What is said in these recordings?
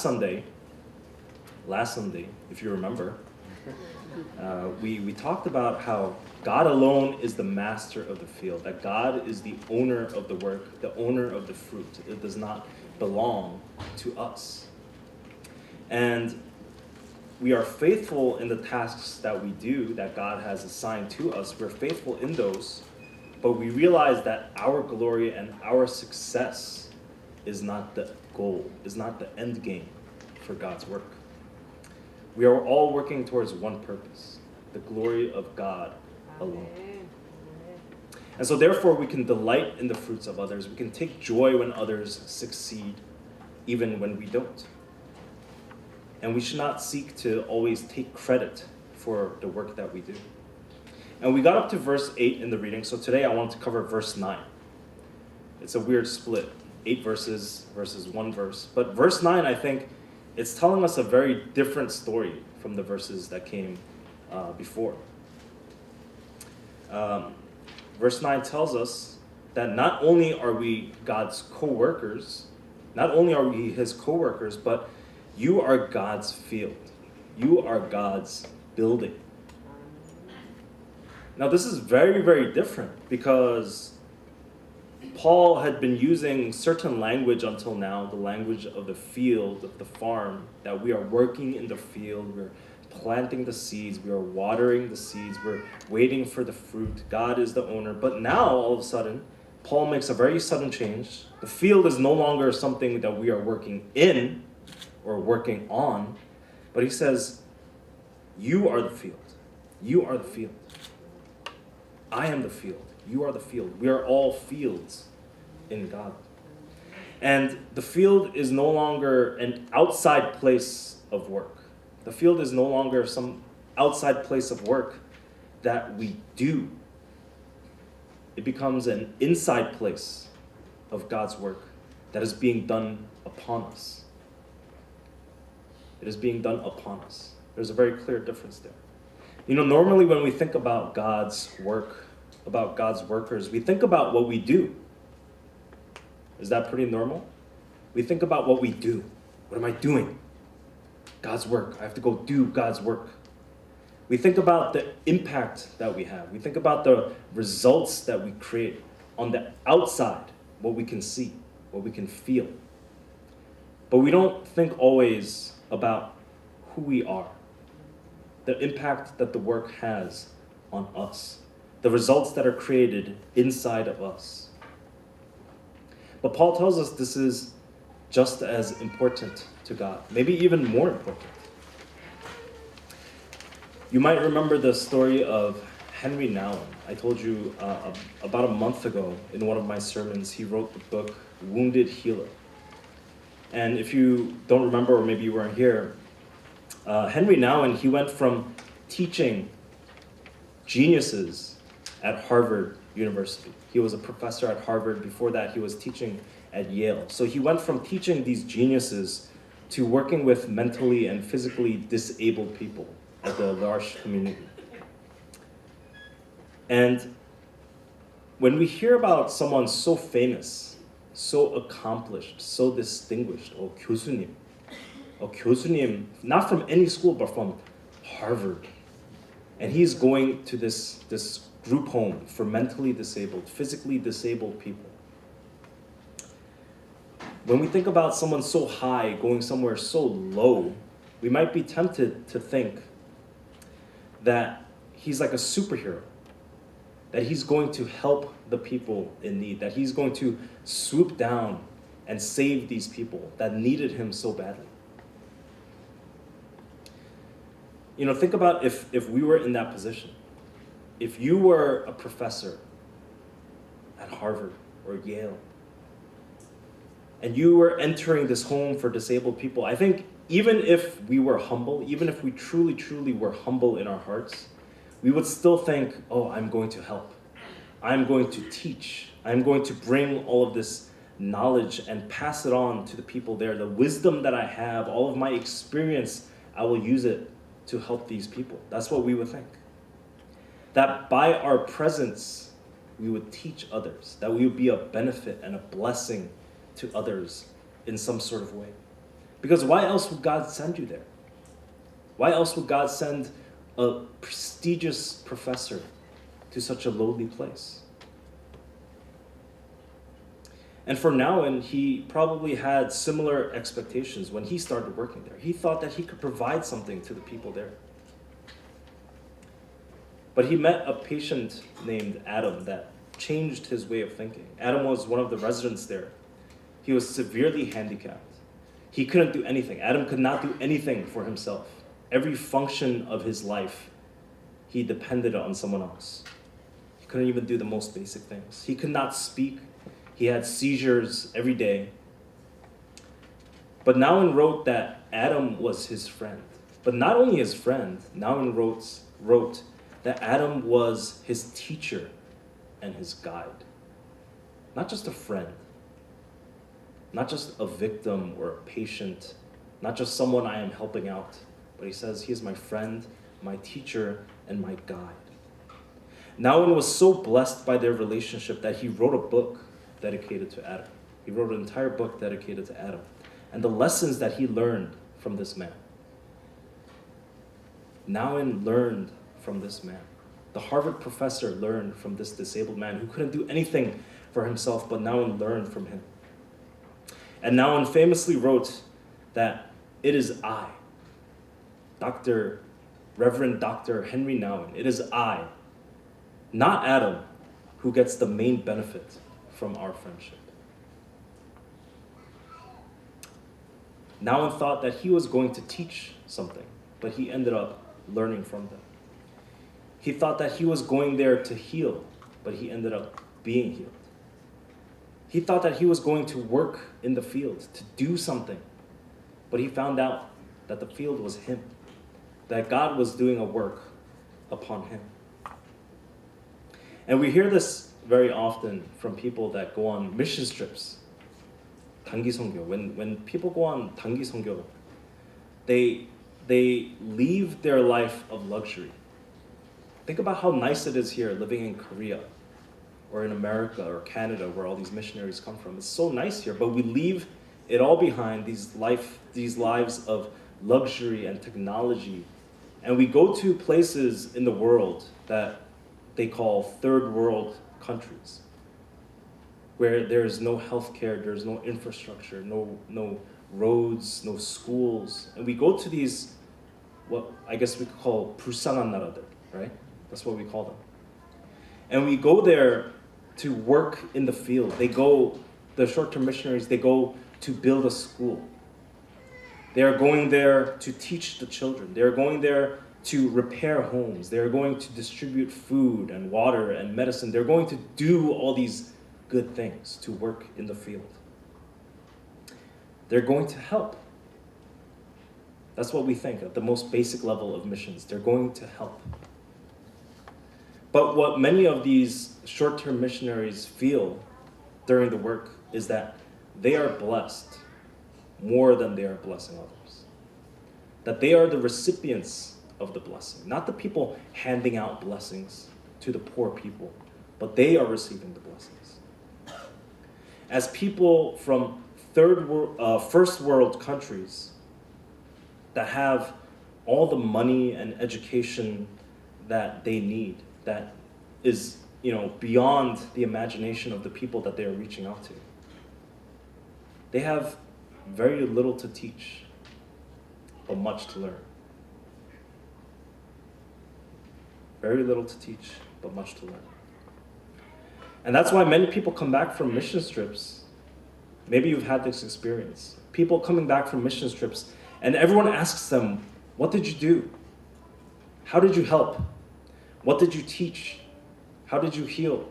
Sunday, if you remember, we talked about how God alone is the master of the field, that God is the owner of the work, the owner of the fruit. It does not belong to us. And we are faithful in the tasks that we do, that God has assigned to us. We're faithful in those, but we realize that our glory and our success is not the goal, is not the end game for God's work. We are all working towards one purpose, the glory of God alone. And so therefore we can delight in the fruits of others. We can take joy when others succeed, even when we don't. And we should not seek to always take credit for the work that we do. And we got up to verse 8 in the reading, so today I want to cover verse 9. It's a weird split, 8 verses versus 1 verse. But verse 9, I think, it's telling us a very different story from the verses that came before. Verse 9 tells us that not only are we God's co-workers, not only are we his co-workers, but you are God's field. You are God's building. Now this is very, very different because Paul had been using certain language until now, the language of the field, of the farm, that we are working in the field, we're planting the seeds, we are watering the seeds, we're waiting for the fruit. God is the owner. But now, all of a sudden, Paul makes a very sudden change. The field is no longer something that we are working in or working on, but he says, you are the field. You are the field. I am the field. You are the field. We are all fields in God. And the field is no longer an outside place of work. The field is no longer some outside place of work that we do. It becomes an inside place of God's work that is being done upon us. It is being done upon us. There's a very clear difference there. You know, normally when we think about God's work, about God's workers, we think about what we do. Is that pretty normal? We think about what we do. What am I doing? God's work. I have to go do God's work. We think about the impact that we have. We think about the results that we create on the outside, what we can see, what we can feel. But we don't think always about who we are, the impact that the work has on us, the results that are created inside of us. But Paul tells us this is just as important to God, maybe even more important. You might remember the story of Henry Nouwen. I told you about a month ago in one of my sermons, he wrote the book Wounded Healer. And if you don't remember, or maybe you weren't here, Henry Nouwen, he went from teaching geniuses at Harvard University. He was a professor at Harvard. Before that, he was teaching at Yale. So he went from teaching these geniuses to working with mentally and physically disabled people at the large community. And when we hear about someone so famous, so accomplished, so distinguished, 교수님, not from any school, but from Harvard. And he's going to this group home for mentally disabled, physically disabled people. When we think about someone so high going somewhere so low, we might be tempted to think that he's like a superhero, that he's going to help the people in need, that he's going to swoop down and save these people that needed him so badly. You know, think about if we were in that position. If you were a professor at Harvard or Yale, and you were entering this home for disabled people, I think even if we were humble, even if we truly, truly were humble in our hearts, we would still think, oh, I'm going to help. I'm going to teach. I'm going to bring all of this knowledge and pass it on to the people there. The wisdom that I have, all of my experience, I will use it to help these people. That's what we would think. That by our presence, we would teach others, that we would be a benefit and a blessing to others in some sort of way. Because why else would God send you there? Why else would God send a prestigious professor to such a lowly place? And for Nouwen, he probably had similar expectations when he started working there. He thought that he could provide something to the people there. But he met a patient named Adam that changed his way of thinking. Adam was one of the residents there. He was severely handicapped. He couldn't do anything. Adam could not do anything for himself. Every function of his life, he depended on someone else. He couldn't even do the most basic things. He could not speak. He had seizures every day. But Nouwen wrote that Adam was his friend. But not only his friend, Nouwen wrote that Adam was his teacher and his guide. Not just a friend. Not just a victim or a patient. Not just someone I am helping out. But he says he is my friend, my teacher, and my guide. Nouwen was so blessed by their relationship that he wrote a book dedicated to Adam. He wrote an entire book dedicated to Adam and the lessons that he learned from this man. Nouwen learned from this man. The Harvard professor learned from this disabled man who couldn't do anything for himself, but Nouwen learned from him. And Nouwen famously wrote that it is I, Reverend Dr. Henry Nouwen, it is I, not Adam, who gets the main benefit from our friendship. Nouwen thought that he was going to teach something, but he ended up learning from them. He thought that he was going there to heal, but he ended up being healed. He thought that he was going to work in the field, to do something, but he found out that the field was him, that God was doing a work upon him. And we hear this very often from people that go on mission trips. 단기 선교. When people go on 단기 선교, they leave their life of luxury. Think about how nice it is here living in Korea or in America or Canada where all these missionaries come from. It's so nice here, but we leave it all behind, these lives of luxury and technology. And we go to places in the world that they call third world countries, where there's no healthcare, there's no infrastructure, no roads, no schools. And we go to these, what I guess we could call 불쌍한 나라들, right? That's what we call them. And we go there to work in the field. The short-term missionaries, they go to build a school. They are going there to teach the children. They are going there to repair homes. They're going to distribute food and water and medicine. They're going to do all these good things, to work in the field. They're going to help. That's what we think at the most basic level of missions. They're going to help. But what many of these short-term missionaries feel during the work is that they are blessed more than they are blessing others. That they are the recipients of the blessing, not the people handing out blessings to the poor people, but they are receiving the blessings. As people from first world countries that have all the money and education that they need, that is, beyond the imagination of the people that they are reaching out to, they have very little to teach, but much to learn. Very little to teach, but much to learn. And that's why many people come back from mission trips. Maybe you've had this experience. People coming back from mission trips, and everyone asks them, what did you do? How did you help? What did you teach? How did you heal?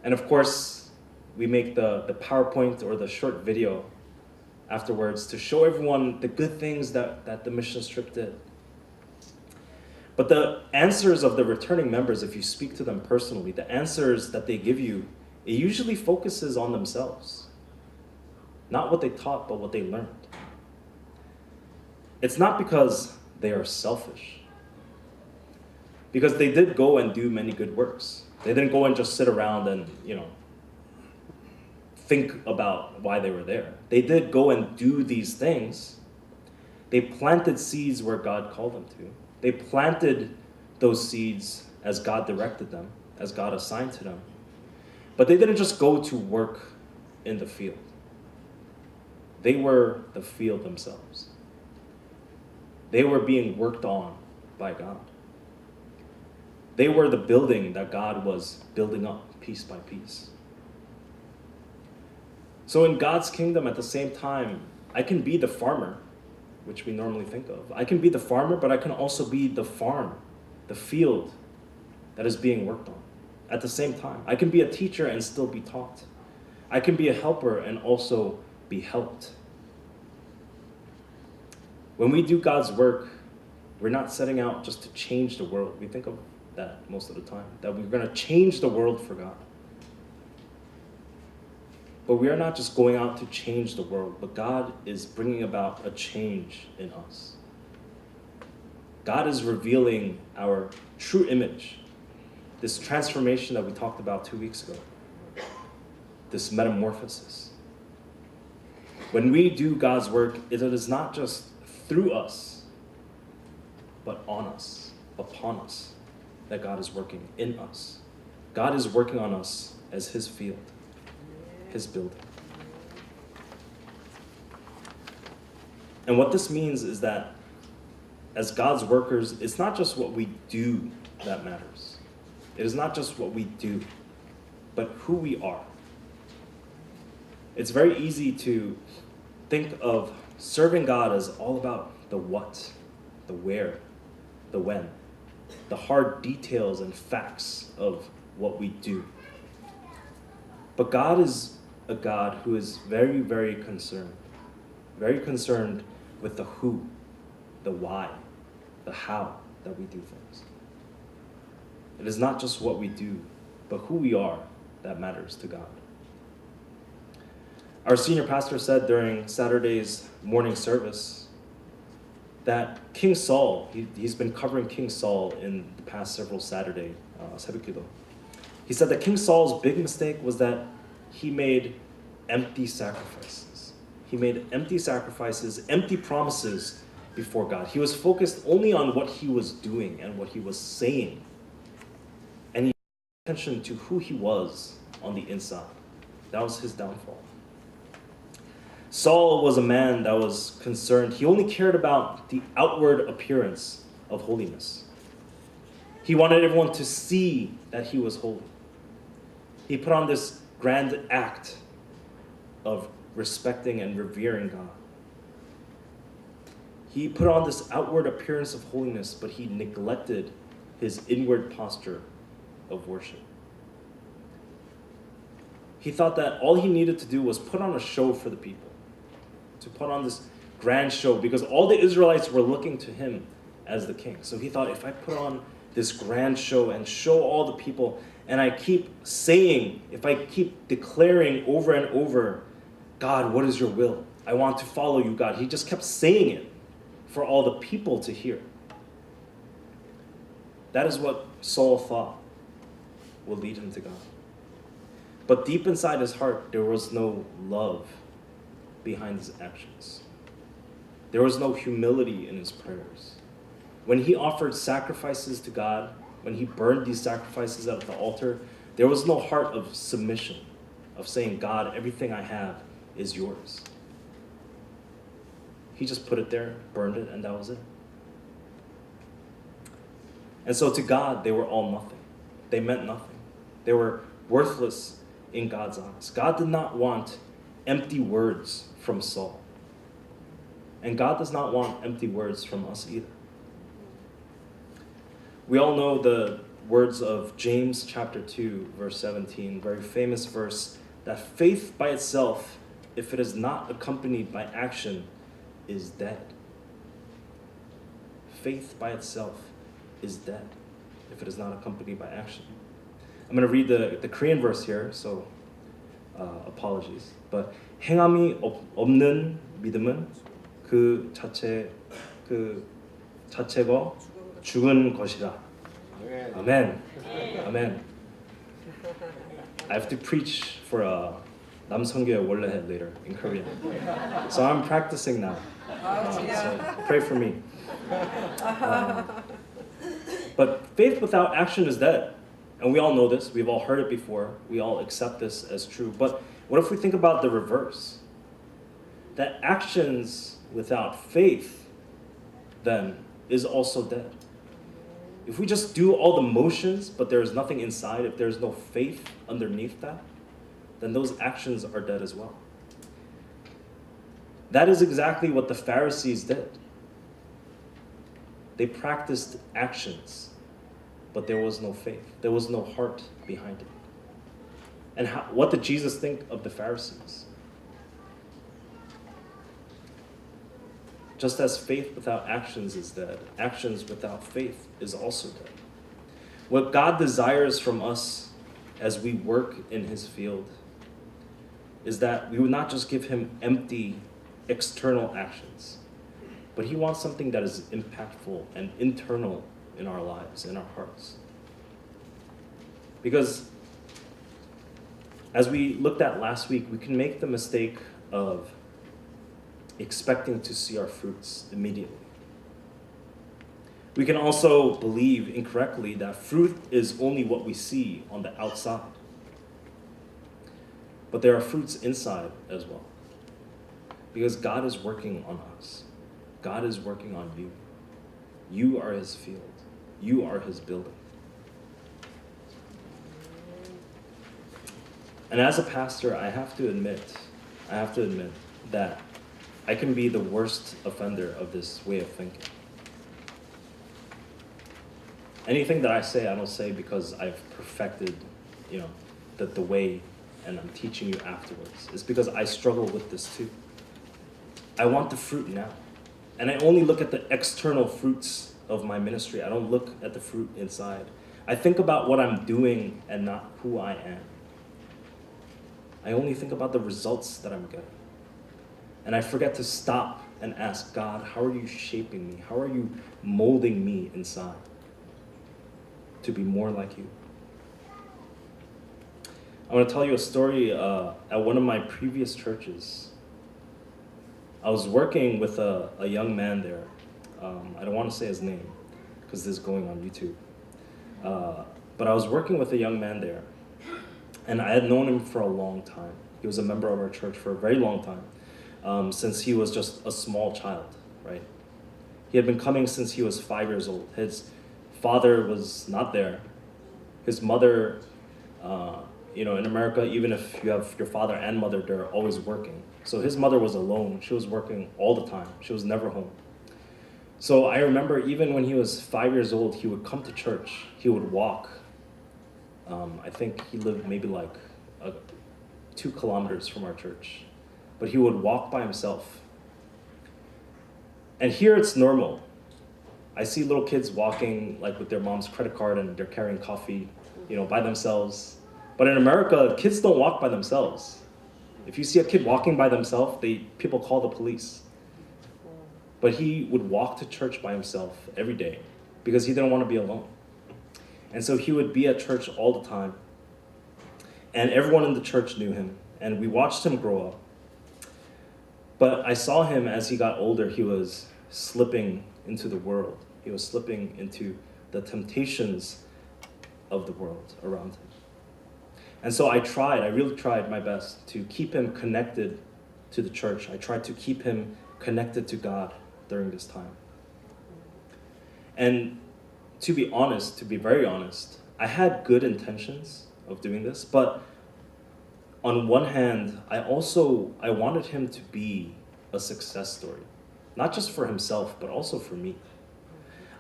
And of course, we make the PowerPoint or the short video afterwards to show everyone the good things that the mission trip did. But the answers of the returning members, if you speak to them personally, the answers that they give you, it usually focuses on themselves. Not what they taught, but what they learned. It's not because they are selfish. Because they did go and do many good works. They didn't go and just sit around and, think about why they were there. They did go and do these things. They planted seeds where God called them to. They planted those seeds as God directed them, as God assigned to them. But they didn't just go to work in the field. They were the field themselves. They were being worked on by God. They were the building that God was building up piece by piece. So in God's kingdom, at the same time, I can be the farmer, which we normally think of. I can be the farmer, but I can also be the farm, the field that is being worked on at the same time. I can be a teacher and still be taught. I can be a helper and also be helped. When we do God's work, we're not setting out just to change the world. We think of that most of the time, that we're going to change the world for God. But we are not just going out to change the world, but God is bringing about a change in us. God is revealing our true image, this transformation that we talked about 2 weeks ago, this metamorphosis. When we do God's work, it is not just through us, but on us, upon us, that God is working in us. God is working on us as His field, His building. And what this means is that as God's workers, it's not just what we do that matters. It is not just what we do, but who we are. It's very easy to think of serving God as all about the what, the where, the when, the hard details and facts of what we do. But God is a God who is very, very concerned with the who, the why, the how that we do things. It is not just what we do, but who we are that matters to God. Our senior pastor said during Saturday's morning service that King Saul, he's been covering King Saul in the past several Saturday 새벽기도. He said that King Saul's big mistake was that he made empty sacrifices. He made empty sacrifices, empty promises before God. He was focused only on what he was doing and what he was saying. And he paid attention to who he was on the inside. That was his downfall. Saul was a man that was concerned. He only cared about the outward appearance of holiness. He wanted everyone to see that he was holy. He put on this grand act of respecting and revering God. He put on this outward appearance of holiness, but he neglected his inward posture of worship. He thought that all he needed to do was put on a show for the people, to put on this grand show, because all the Israelites were looking to him as the king. So he thought, if I put on this grand show and show all the people, and I keep saying, if I keep declaring over and over, God, what is your will? I want to follow you, God. He just kept saying it for all the people to hear. That is what Saul thought will lead him to God. But deep inside his heart, there was no love behind his actions. There was no humility in his prayers. When he offered sacrifices to God, when he burned these sacrifices at the altar, there was no heart of submission, of saying, God, everything I have is yours. He just put it there, burned it, and that was it. And so to God, they were all nothing. They meant nothing. They were worthless in God's eyes. God did not want empty words from Saul. And God does not want empty words from us either. We all know the words of James chapter 2, verse 17, very famous verse, that faith by itself, if it is not accompanied by action, is dead. Faith by itself is dead if it is not accompanied by action. I'm going to read the Korean verse here, so apologies. But 행함이 없는 믿음은 그 자체가 죽은 것이라. Amen. Amen. I have to preach for 남성교회 원래 해 later in Korean. So I'm practicing now. So pray for me. But faith without action is dead. And we all know this. We've all heard it before. We all accept this as true. But what if we think about the reverse? That actions without faith, then, is also dead. If we just do all the motions, but there is nothing inside, if there's no faith underneath that, then those actions are dead as well. That is exactly what the Pharisees did. They practiced actions, but there was no faith. There was no heart behind it. And what did Jesus think of the Pharisees? Just as faith without actions is dead, actions without faith is also dead. What God desires from us as we work in his field is that we would not just give him empty external actions, but he wants something that is impactful and internal in our lives, in our hearts. Because as we looked at last week, we can make the mistake of expecting to see our fruits immediately. We can also believe incorrectly that fruit is only what we see on the outside. But there are fruits inside as well. Because God is working on us. God is working on you. You are his field. You are his building. And as a pastor, I have to admit that I can be the worst offender of this way of thinking. Anything that I say, I don't say because I've perfected, the way, and I'm teaching you afterwards. It's because I struggle with this too. I want the fruit now. And I only look at the external fruits of my ministry. I don't look at the fruit inside. I think about what I'm doing and not who I am. I only think about the results that I'm getting. And I forget to stop and ask God, how are you shaping me? How are you molding me inside to be more like you? I want to tell you a story at one of my previous churches. I was working with a young man there. I don't want to say his name because this is going on YouTube. But I was working with a young man there. And I had known him for a long time. He was a member of our church for a very long time, since he was just a small child, right? He had been coming since he was 5 years old. His father was not there. His mother, in America, even if you have your father and mother, they're always working. So his mother was alone. She was working all the time. She was never home. So I remember even when he was 5 years old, he would come to church. He would walk. I think he lived maybe like 2 kilometers from our church. But he would walk by himself. And here it's normal. I see little kids walking like with their mom's credit card and they're carrying coffee, by themselves. But in America, kids don't walk by themselves. If you see a kid walking by themselves, people call the police. But he would walk to church by himself every day because he didn't want to be alone. And so he would be at church all the time. And everyone in the church knew him. And we watched him grow up. But I saw him as he got older, he was slipping into the world. He was slipping into the temptations of the world around him. And so I really tried my best to keep him connected to the church. I tried to keep him connected to God during this time. And to be very honest, I had good intentions of doing this, but on one hand, I wanted him to be a success story, not just for himself, but also for me.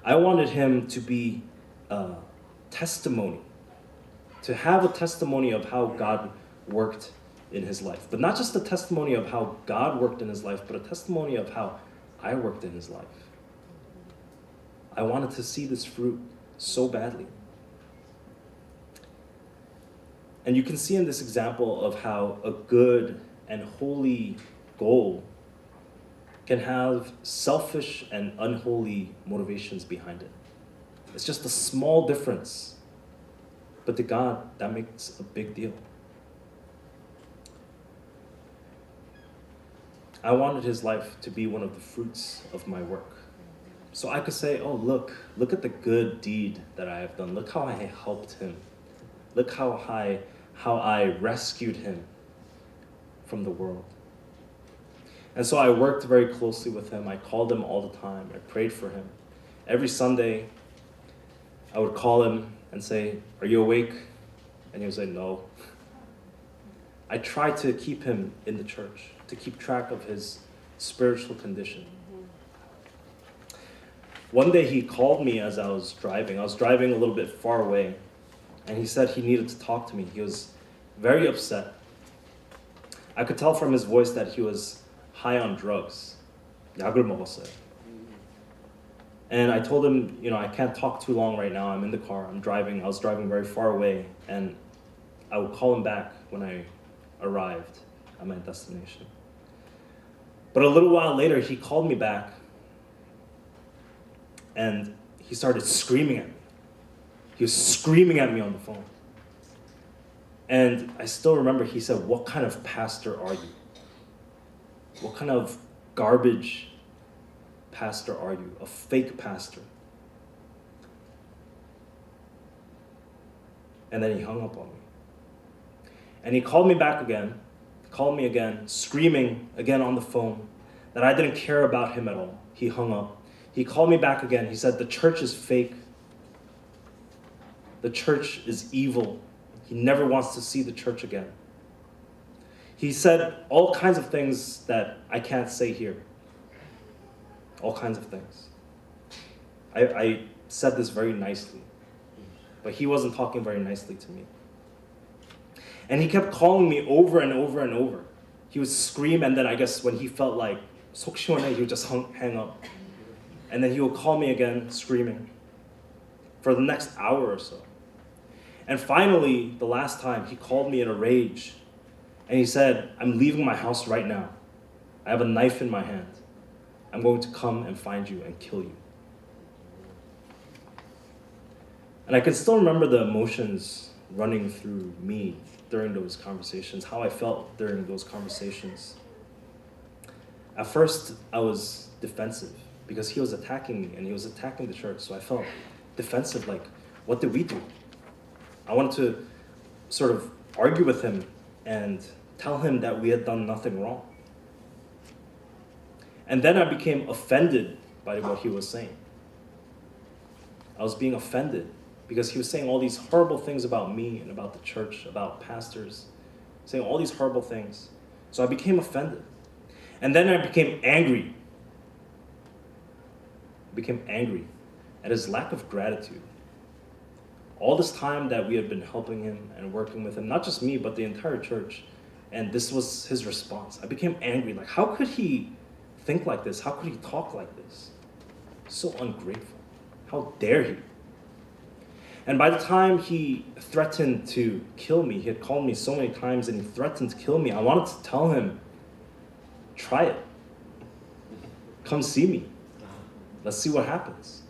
I wanted him to be a testimony, to have a testimony of how God worked in his life, but not just a testimony of how God worked in his life, but a testimony of how I worked in his life. I wanted to see this fruit so badly. And you can see in this example of how a good and holy goal can have selfish and unholy motivations behind it. It's just a small difference, but to God, that makes a big deal. I wanted his life to be one of the fruits of my work. So I could say, oh, look at the good deed that I have done. Look how I helped him. Look how I rescued him from the world. And so I worked very closely with him. I called him all the time. I prayed for him. Every Sunday, I would call him and say, are you awake? And he would say, no. I tried to keep him in the church, to keep track of his spiritual condition. One day he called me as I was driving. I was driving a little bit far away, and he said he needed to talk to me. He was very upset. I could tell from his voice that he was high on drugs. 약을 먹었어요. And I told him, I can't talk too long right now. I'm in the car. I'm driving. I was driving very far away, and I would call him back when I arrived at my destination. But a little while later, he called me back, and he started screaming at me. He was screaming at me on the phone. And I still remember he said, what kind of pastor are you? What kind of garbage pastor are you? A fake pastor. And then he hung up on me. And he called me back again, screaming again on the phone that I didn't care about him at all. He hung up. He called me back again. He said, the church is fake. The church is evil. He never wants to see the church again. He said all kinds of things that I can't say here. All kinds of things. I said this very nicely, but he wasn't talking very nicely to me. And he kept calling me over and over and over. He would scream, and then I guess when he felt like 속 시원해, he would just hang up. And then he would call me again, screaming, for the next hour or so. And finally, the last time, he called me in a rage, and he said, I'm leaving my house right now. I have a knife in my hand. I'm going to come and find you and kill you. And I can still remember the emotions running through me during those conversations, how I felt during those conversations. At first, I was defensive because he was attacking me and he was attacking the church. So I felt defensive, like, what did we do? I wanted to sort of argue with him and tell him that we had done nothing wrong. And then I became offended by what he was saying. I was being offended because he was saying all these horrible things about me and about the church, about pastors, saying all these horrible things. So I became offended. And then I became angry. At his lack of gratitude. All this time that we had been helping him and working with him, not just me, but the entire church, and this was his response. I became angry. Like, how could he think like this? How could he talk like this? So ungrateful. How dare he? And by the time he threatened to kill me, he had called me so many times and he threatened to kill me, I wanted to tell him, try it. Come see me. Let's see what happens.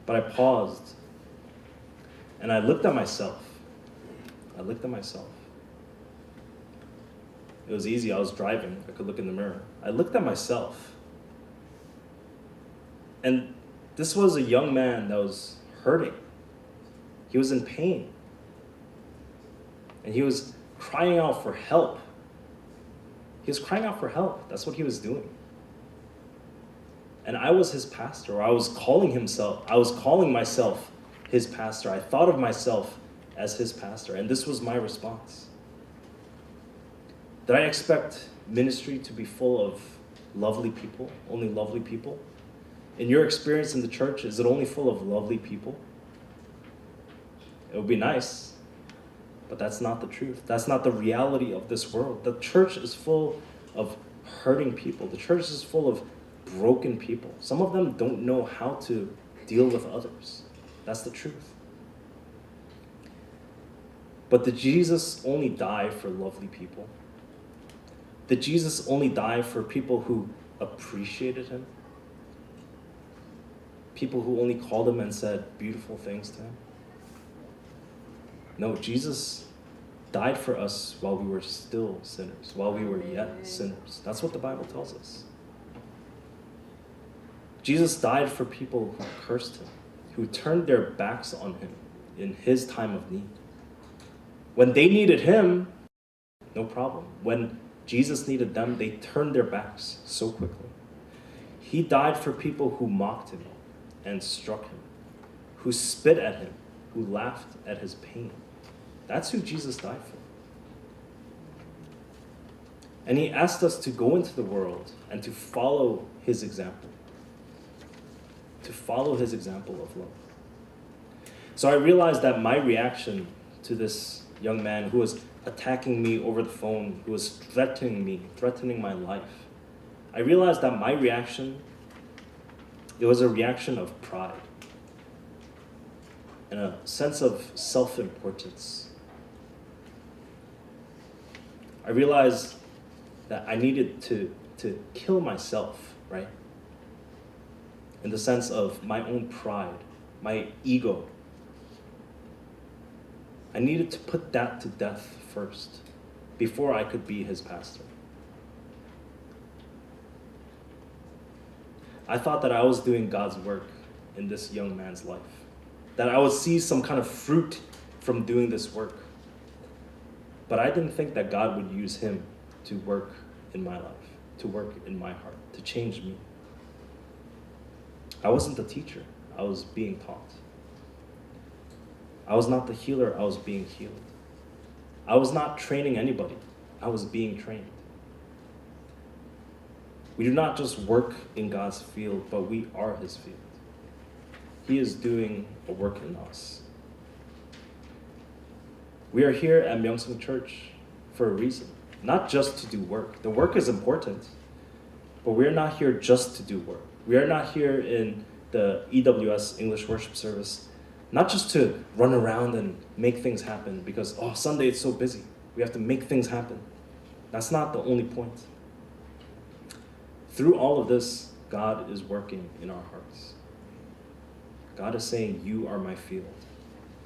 But I paused and I looked at myself. It was easy. I was driving. I could look in the mirror. I looked at myself. And this was a young man that was hurting. He was in pain. And he was crying out for help. That's what he was doing. And I was his pastor. I was calling myself his pastor. I thought of myself as his pastor. And this was my response. Did I expect ministry to be full of lovely people, only lovely people? In your experience in the church, is it only full of lovely people? It would be nice, but that's not the truth. That's not the reality of this world. The church is full of hurting people. The church is full of broken people. Some of them don't know how to deal with others. That's the truth. But did Jesus only die for lovely people? Did Jesus only die for people who appreciated him? People who only called him and said beautiful things to him? No, Jesus died for us while we were still sinners, while we were yet sinners. That's what the Bible tells us. Jesus died for people who cursed him, who turned their backs on him in his time of need. When they needed him, no problem. When Jesus needed them, they turned their backs so quickly. He died for people who mocked him and struck him, who spit at him, who laughed at his pain. That's who Jesus died for. And he asked us to go into the world and to follow his example. To follow his example of love. So I realized that my reaction to this young man who was attacking me over the phone, who was threatening me, threatening my life, I realized that my reaction, it was a reaction of pride and a sense of self-importance. I realized that I needed to kill myself, right? In the sense of my own pride, my ego. I needed to put that to death first, before I could be his pastor. I thought that I was doing God's work in this young man's life, that I would see some kind of fruit from doing this work. But I didn't think that God would use him to work in my life, to work in my heart, to change me. I wasn't the teacher, I was being taught. I was not the healer, I was being healed. I was not training anybody, I was being trained. We do not just work in God's field, but we are his field. He is doing a work in us. We are here at Myungsung Church for a reason, not just to do work. The work is important, but we're not here just to do work. We are not here in the EWS English worship service not just to run around and make things happen because, Sunday it's so busy. We have to make things happen. That's not the only point. Through all of this, God is working in our hearts. God is saying, you are my field.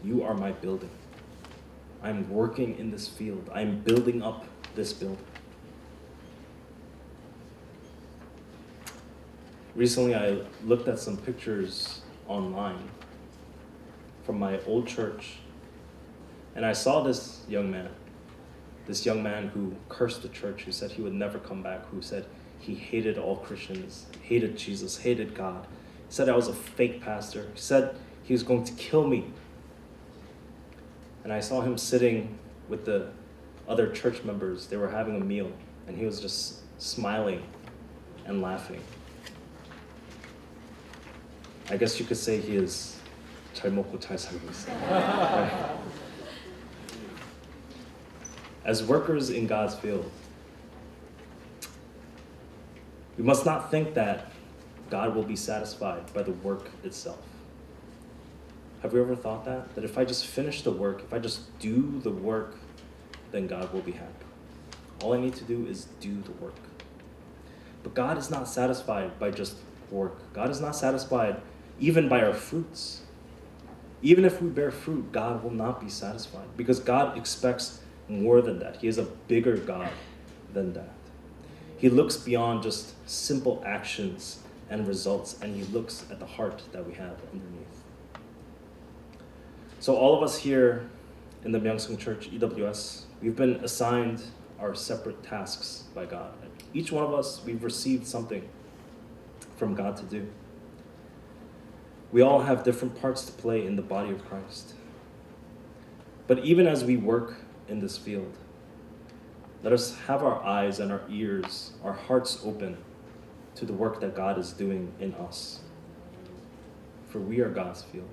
You are my building. I'm working in this field. I'm building up this building. Recently, I looked at some pictures online from my old church, and I saw this young man who cursed the church, who said he would never come back, who said he hated all Christians, hated Jesus, hated God. He said I was a fake pastor. He said he was going to kill me. And I saw him sitting with the other church members. They were having a meal, and he was just smiling and laughing. I guess you could say he is 잘 먹고 잘 살고 있어요. As workers in God's field, we must not think that God will be satisfied by the work itself. Have you ever thought that? That if I just finish the work, if I just do the work, then God will be happy. All I need to do is do the work. But God is not satisfied by just work. God is not satisfied even by our fruits. Even if we bear fruit, God will not be satisfied because God expects more than that. He is a bigger God than that. He looks beyond just simple actions and results, and he looks at the heart that we have underneath. So all of us here in the Myungsung Church, EWS, we've been assigned our separate tasks by God. Each one of us, we've received something from God to do. We all have different parts to play in the body of Christ. But even as we work in this field, let us have our eyes and our ears, our hearts open to the work that God is doing in us. For we are God's field.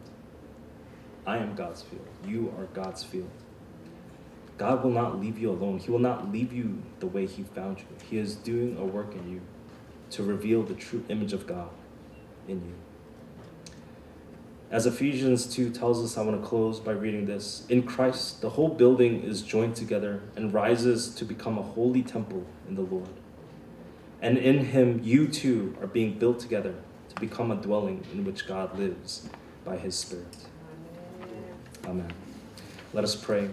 I am God's field. You are God's field. God will not leave you alone. He will not leave you the way he found you. He is doing a work in you to reveal the true image of God in you. As Ephesians 2 tells us, I want to close by reading this. In Christ, the whole building is joined together and rises to become a holy temple in the Lord. And in him, you too are being built together to become a dwelling in which God lives by his Spirit. Amen. Let us pray.